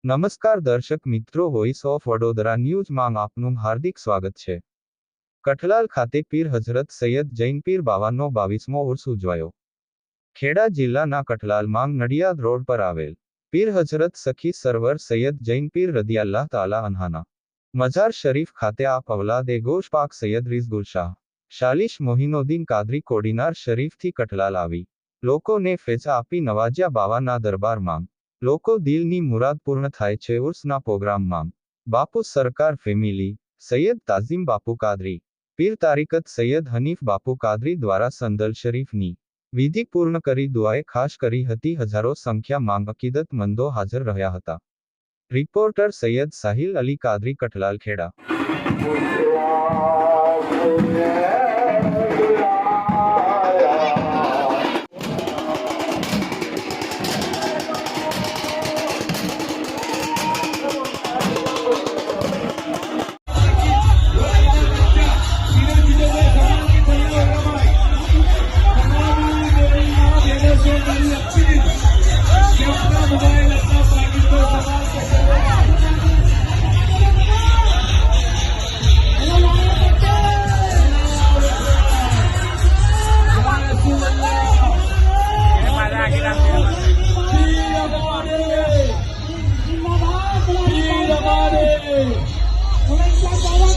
નમસ્કાર દર્શક મિત્રો, વોઇસ ઓફ વડોદરા ન્યૂઝમાં આપનું હાર્દિક સ્વાગત છે। કઠલાલ ખાતે પીર હઝરત સૈયદ જૈન પીર બાવાનો 22મો ઉર્સ ઉજવાયો। ખેડા જિલ્લાના કઠલાલમાં નડિયાદ રોડ પર આવેલ પીર હઝરત સખી સરવર સૈયદ જૈન પીર રદિયાલ્લાહ તાલા અન્હાના મઝાર શરીફ ખાતે આપ અવલાદ એ ગોશ પાક સૈયદ રિઝગુલ શાહ શાલિશ મોહિનોદ્દીન કાદરી કોડીનાર શરીફથી કઠલાલ આવી લોકોને ફેઝ આપી નવાજ્યા। બાવાના દરબારમાં લોકો દિલની મુરાદ પૂર્ણ થાય છે। ઉર્સના પ્રોગ્રામમાં બાપુ સરકાર ફેમિલી, સૈયદ તાઝીમ બાપુ કાદરી, પીર તારીકત સૈયદ હનીફ બાપુ કાદરી દ્વારા સંદલ શરીફની વિધિ પૂર્ણ કરી દુઆએ ખાસ કરી હતી। હજારો સંખ્યામાં અકીદતમંદો હાજર રહ્યા હતા। રિપોર્ટર સૈયદ સાહિલ અલી કાદરી, કઠલાલ, ખેડા। अपना मोबाइल अपना पाकिस्तान